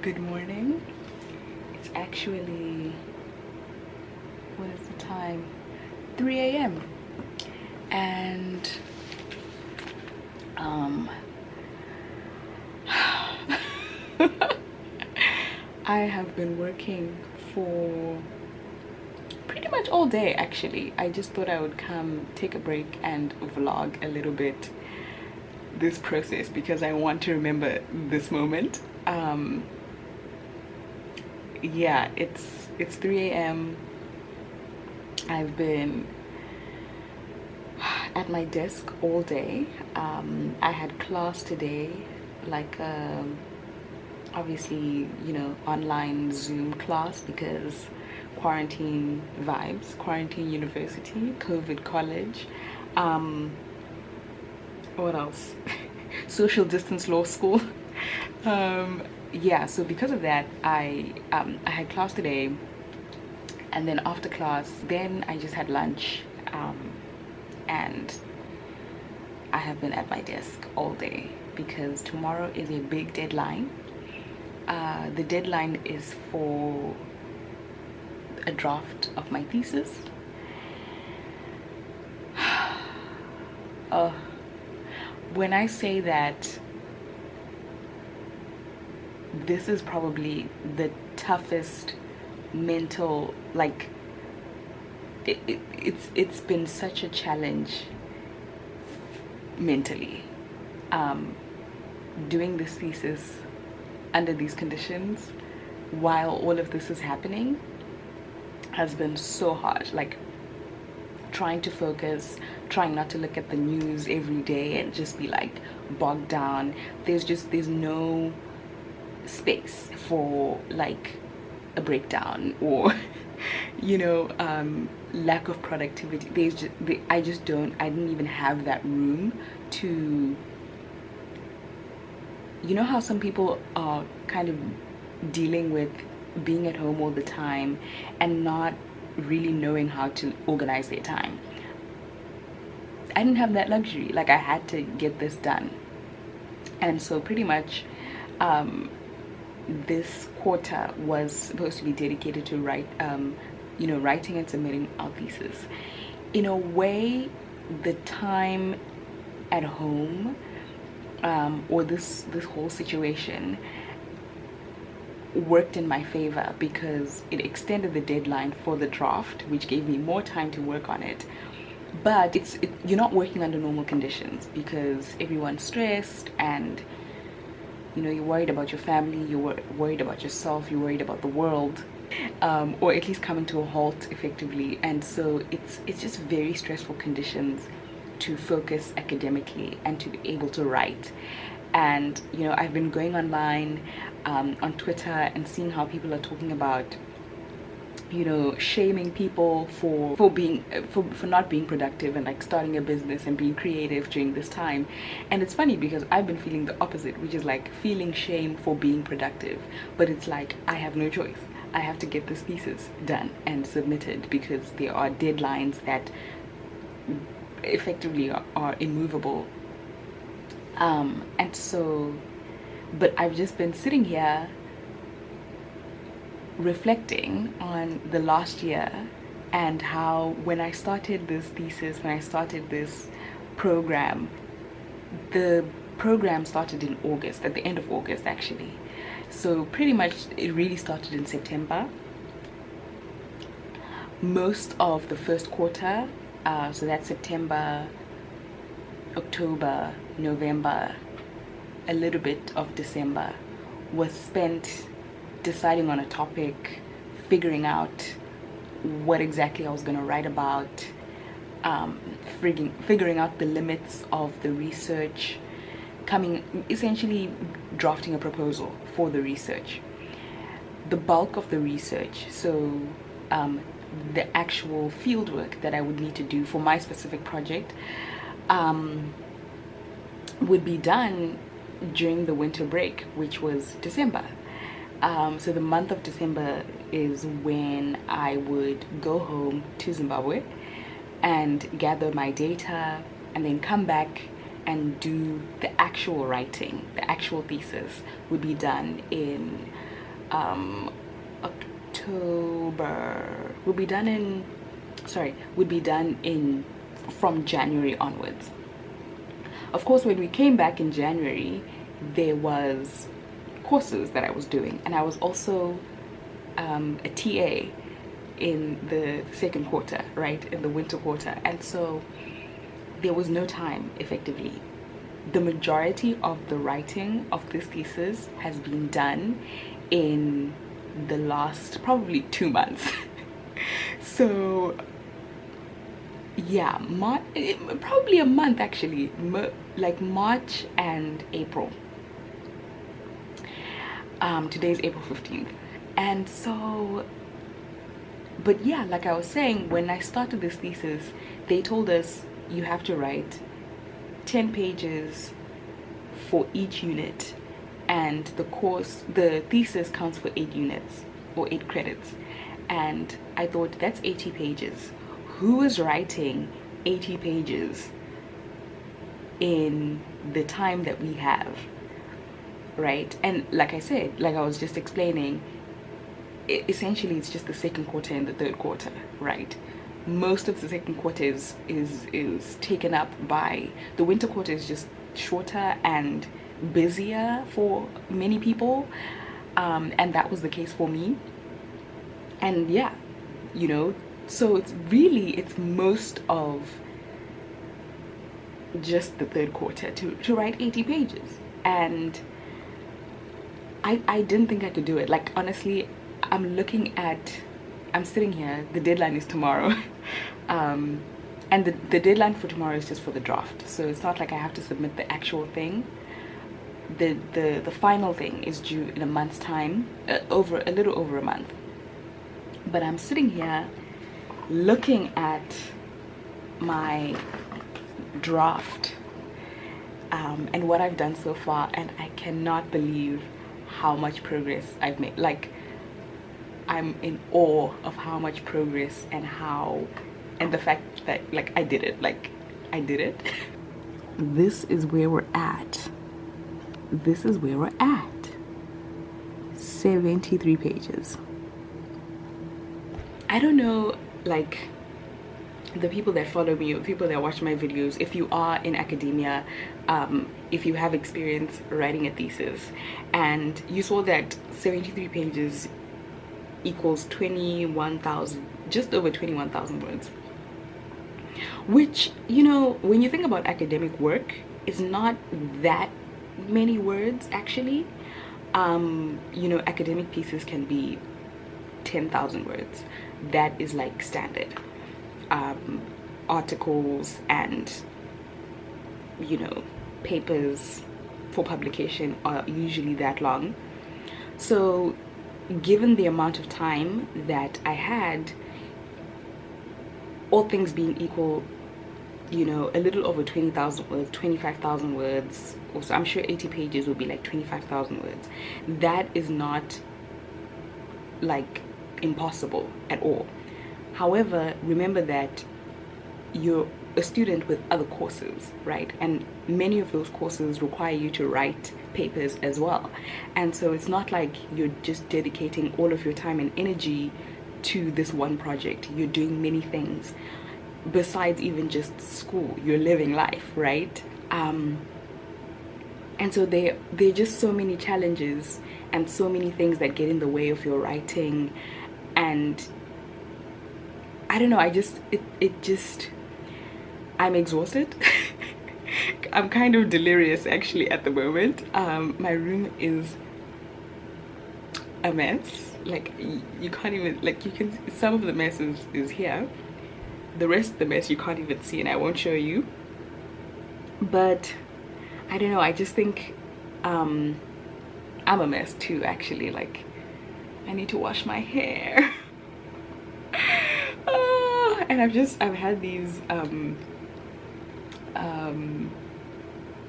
Good morning. It's actually, what is the time? 3 a.m. And I have been working for pretty much all day actually. I just thought I would come take a break and vlog a little bit this process because I want to remember this moment. Yeah, it's 3 a.m. I've been at my desk all day. I had class today, like obviously, online Zoom class because quarantine vibes, quarantine university, COVID college. What else? Social distance law school. Yeah, so because of that, I had class today, and then after class, then I just had lunch, and I have been at my desk all day because tomorrow is a big deadline. The deadline is for a draft of my thesis. When I say that this is probably the toughest mental, like it's been such a challenge mentally, doing this thesis under these conditions while all of this is happening has been so hard. Like trying to focus, trying not to look at the news every day and just be like bogged down. There's no space for like a breakdown or lack of productivity. I didn't even have that room to, how some people are kind of dealing with being at home all the time and not really knowing how to organize their time. I didn't have that luxury. Like I had to get this done. And so pretty much this quarter was supposed to be dedicated to writing and submitting our thesis. In a way, the time at home, or this whole situation worked in my favor because it extended the deadline for the draft, which gave me more time to work on it. But you're not working under normal conditions because everyone's stressed and you're worried about your family, you're worried about yourself, you're worried about the world, or at least coming to a halt effectively. And so it's just very stressful conditions to focus academically and to be able to write. And I've been going online on Twitter and seeing how people are talking about shaming people for not being productive and like starting a business and being creative during this time. And it's funny because I've been feeling the opposite, which is like feeling shame for being productive, but it's like I have no choice. I have to get this thesis done and submitted because there are deadlines that effectively are immovable. And so, but I've just been sitting here reflecting on the last year and how when I started this thesis, when I started this program, the program started in August, at the end of August actually. So pretty much it really started in September. Most of the first quarter, so that's September, October, November, a little bit of December, was spent deciding on a topic, figuring out what exactly I was going to write about, figuring out the limits of the research, essentially drafting a proposal for the research. The bulk of the research, so the actual fieldwork that I would need to do for my specific project, would be done during the winter break, which was December. So the month of December is when I would go home to Zimbabwe and gather my data and then come back and do the actual writing, the actual thesis would be done in October, would be done in from January onwards. Of course, when we came back in January, there was courses that I was doing, and I was also a TA in the second quarter, right, in the winter quarter, and so there was no time effectively. The majority of the writing of this thesis has been done in the last probably 2 months. So yeah, probably a month actually, like March and April. Today's April 15th, and so, but yeah, like I was saying, when I started this thesis, they told us you have to write 10 pages for each unit, and the thesis counts for 8 units or 8 credits. And I thought, that's 80 pages. Who is writing 80 pages in the time that we have, right? And like I said, like I was just explaining, essentially it's just the second quarter and the third quarter, right? Most of the second quarter is taken up by the winter quarter. Is just shorter and busier for many people, and that was the case for me. And yeah, you know, so it's most of just the third quarter to write 80 pages, and I didn't think I could do it. Like, honestly, I'm sitting here, the deadline is tomorrow. And the deadline for tomorrow is just for the draft, so it's not like I have to submit the actual thing. The final thing is due in a month's time, a little over a month. But I'm sitting here looking at my draft and what I've done so far, and I cannot believe how much progress I've made. Like, I'm in awe of how much progress and the fact that, like, I did it. This is where we're at. 73 pages. I don't know, like, the people that follow me, or people that watch my videos, if you are in academia, if you have experience writing a thesis, and you saw that 73 pages equals 21,000, just over 21,000 words, which, you know, when you think about academic work, is not that many words actually. You know, academic pieces can be 10,000 words. That is like standard. Articles and, you know, papers for publication are usually that long. So given the amount of time that I had, all things being equal, you know, a little over 20,000 words, 25,000 words, also I'm sure 80 pages would be like 25,000 words. That is not like impossible at all. However, remember that you're a student with other courses, right? And many of those courses require you to write papers as well. And so it's not like you're just dedicating all of your time and energy to this one project. You're doing many things besides even just school. You're living life, right? And so there are just so many challenges and so many things that get in the way of your writing. And I don't know, I'm exhausted. I'm kind of delirious actually at the moment. My room is a mess. Like, you can't even, like, you can, some of the mess is here. The rest of the mess you can't even see, and I won't show you. But I don't know, I just think I'm a mess too actually. Like, I need to wash my hair. And I've had these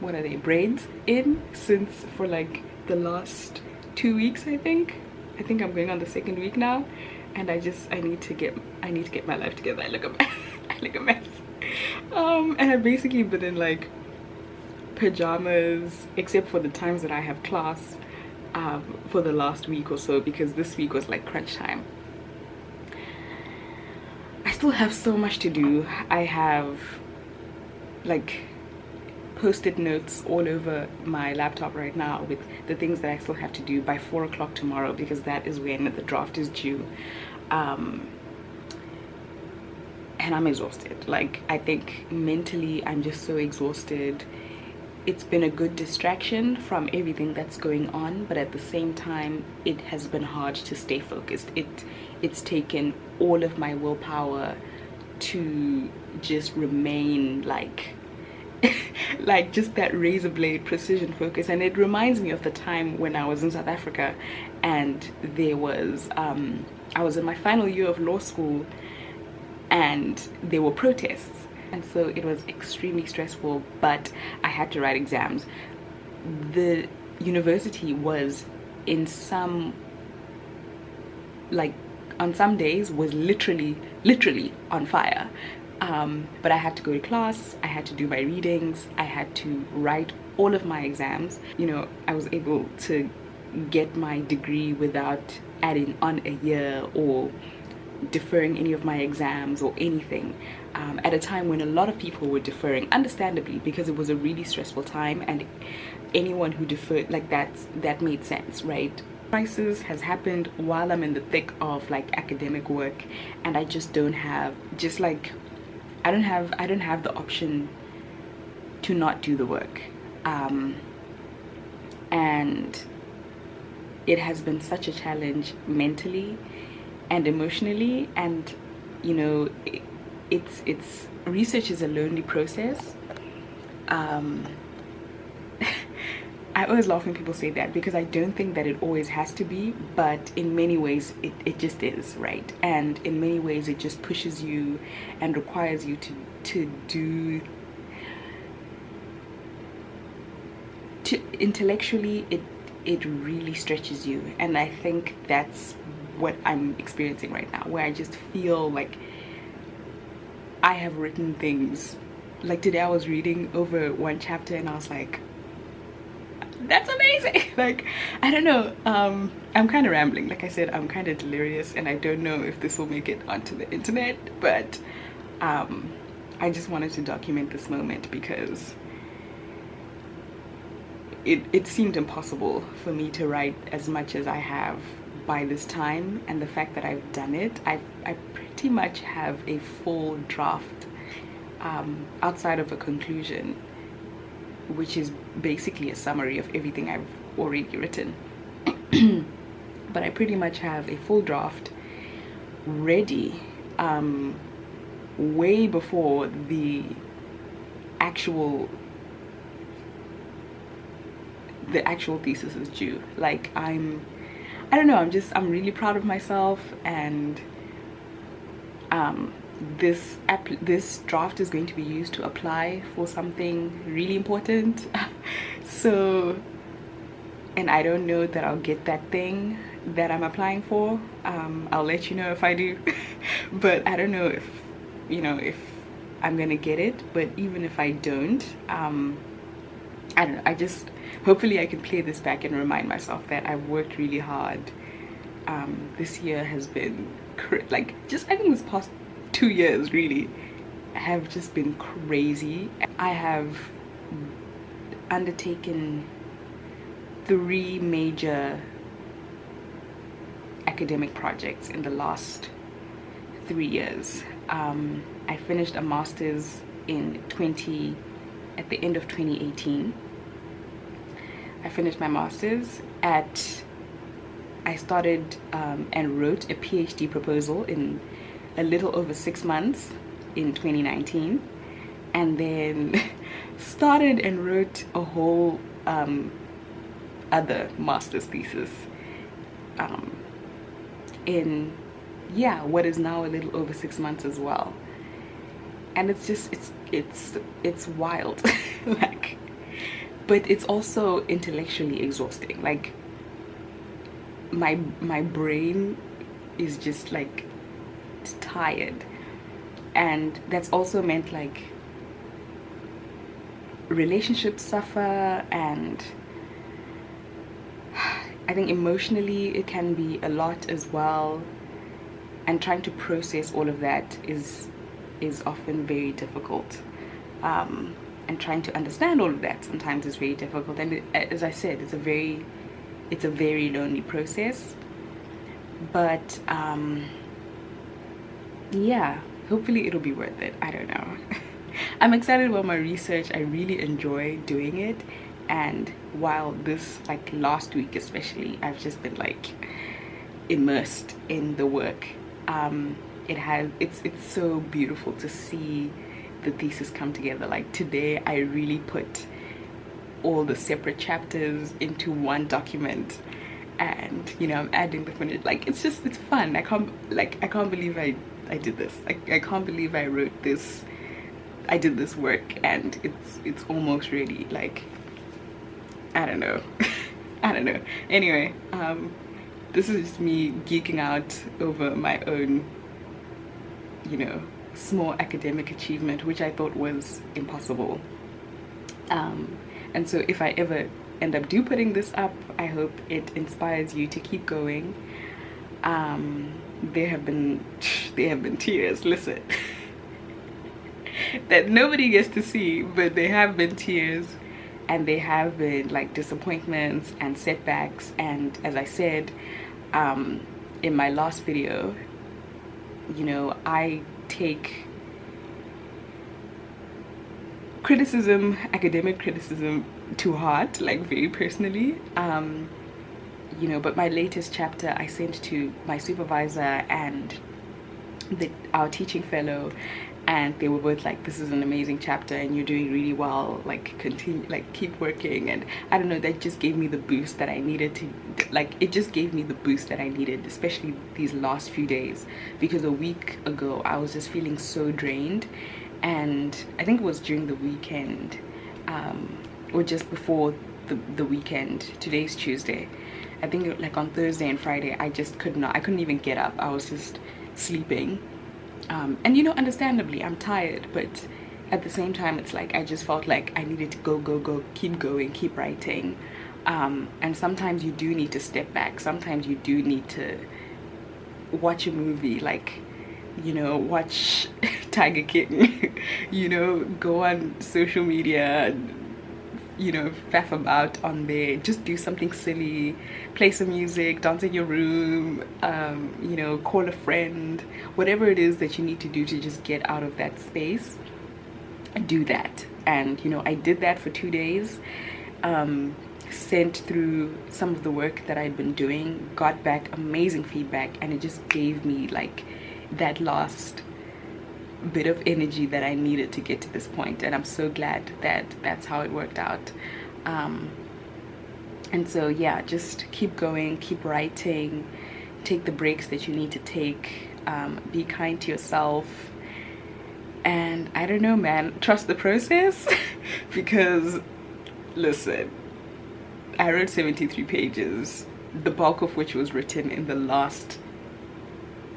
what are they, braids in since for like the last 2 weeks. I think I'm going on the 2nd week now, and I need to get my life together. I look a mess. And I've basically been in like pajamas, except for the times that I have class for the last week or so, because this week was like crunch time. I still have so much to do. I have like post-it notes all over my laptop right now with the things that I still have to do by 4 o'clock tomorrow, because that is when the draft is due. And I'm exhausted. Like, I think mentally I'm just so exhausted. It's been a good distraction from everything that's going on, but at the same time it has been hard to stay focused. It's taken all of my willpower to just remain like like just that razor blade precision focus. And it reminds me of the time when I was in South Africa, and there was I was in my final year of law school, and there were protests, and so it was extremely stressful, but I had to write exams. The university was in some, like, on some days was literally on fire. But I had to go to class, I had to do my readings, I had to write all of my exams. You know, I was able to get my degree without adding on a year or deferring any of my exams or anything, at a time when a lot of people were deferring, understandably, because it was a really stressful time, and anyone who deferred like that made sense, right? Crisis has happened while I'm in the thick of like academic work, and I just don't have, just like I don't have the option to not do the work. And it has been such a challenge mentally and emotionally, and you know, it's research is a lonely process. I always laugh when people say that, because I don't think that it always has to be, but in many ways it just is, right? And in many ways it just pushes you and requires you to do, intellectually it really stretches you. And I think that's what I'm experiencing right now, where I just feel like I have written things. Like today I was reading over one chapter and I was like, that's amazing. Like, I don't know, I'm kind of rambling. Like I said, I'm kind of delirious, and I don't know if this will make it onto the internet, but I just wanted to document this moment, because it seemed impossible for me to write as much as I have by this time. And the fact that I've done it, I pretty much have a full draft, outside of a conclusion, which is basically a summary of everything I've already written. But I pretty much have a full draft ready, way before the actual thesis is due. Like, I don't know, I'm really proud of myself, and this draft is going to be used to apply for something really important. So, and I don't know that I'll get that thing that I'm applying for. I'll let you know if I do. But I don't know if, you know, if I'm gonna get it. But even if I don't, I don't know, hopefully I can play this back and remind myself that I've worked really hard. This year has been like, just, I think this past 2 years really have just been crazy. I have undertaken 3 major academic projects in the last 3 years. I finished a master's at the end of 2018. I finished my master's I started and wrote a PhD proposal in a little over 6 months in 2019, and then started and wrote a whole other master's thesis in what is now a little over 6 months as well. And it's just it's wild. Like, but it's also intellectually exhausting. Like, my brain is just like tired, and that's also meant, like, relationships suffer, and I think emotionally it can be a lot as well, and trying to process all of that is often very difficult, and trying to understand all of that sometimes is very difficult. And as I said, it's a very lonely process, but yeah, hopefully it'll be worth it. I don't know. I'm excited about my research. I really enjoy doing it, and while this, like last week especially, I've just been like immersed in the work. It's so beautiful to see the thesis come together. Like today I really put all the separate chapters into one document, and you know, I'm adding the finished, like it's fun. I can't believe I did this. I can't believe I wrote this. I did this work, and it's almost ready. Like, I don't know. I don't know. Anyway, this is just me geeking out over my own, you know, small academic achievement, which I thought was impossible. And so if I ever end up putting this up, I hope it inspires you to keep going. There have been tears, listen, that nobody gets to see, but there have been tears, and there have been like disappointments and setbacks. And as I said in my last video, you know, I take criticism, academic criticism, to heart, like very personally. You know, but my latest chapter I sent to my supervisor and our teaching fellow, and they were both like, this is an amazing chapter and you're doing really well, like continue, like keep working. And I don't know, that just gave me the boost that I needed to, like, it just gave me the boost that I needed, especially these last few days, because a week ago I was just feeling so drained. And I think it was during the weekend, or just before the weekend. Today's Tuesday. I think like on Thursday and Friday I couldn't even get up. I was just sleeping, and you know, understandably I'm tired, but at the same time it's like I just felt like I needed to go, keep going, keep writing. And sometimes you do need to step back. Sometimes you do need to watch a movie, like, you know, watch Tiger King, you know, go on social media, you know, faff about on there, just do something silly, play some music, dance in your room, you know, call a friend, whatever it is that you need to do to just get out of that space, do that. And you know, I did that for 2 days, sent through some of the work that I'd been doing, got back amazing feedback, and it just gave me like that last bit of energy that I needed to get to this point. And I'm so glad that that's how it worked out. And so yeah, just keep going, keep writing, take the breaks that you need to take, be kind to yourself, and I don't know, man, trust the process. Because listen, I wrote 73 pages, the bulk of which was written in the last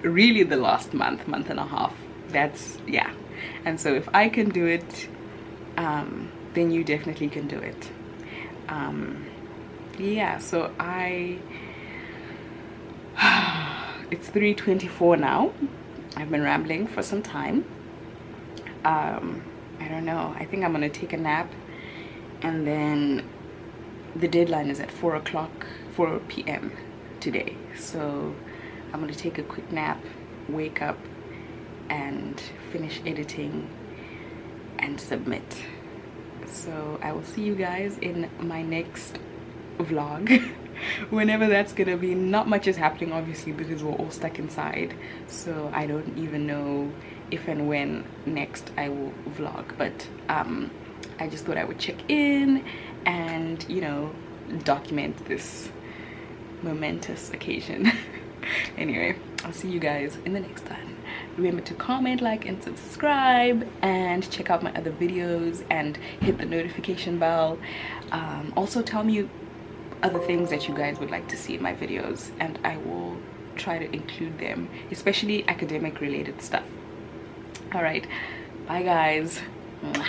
month and a half. That's, yeah. And so if I can do it, then you definitely can do it. Yeah, so it's 3:24 now. I've been rambling for some time. I don't know, I think I'm gonna take a nap, and then the deadline is at 4 p.m. today, so I'm gonna take a quick nap, wake up, and finish editing and submit. So I will see you guys in my next vlog, whenever that's gonna be. Not much is happening, obviously, because we're all stuck inside, so I don't even know if and when next I will vlog. But I just thought I would check in and, you know, document this momentous occasion. Anyway, I'll see you guys in the next one. Remember to comment, like, and subscribe, and check out my other videos and hit the notification bell. Also tell me other things that you guys would like to see in my videos, and I will try to include them, especially academic related stuff. All right, bye guys. Mwah.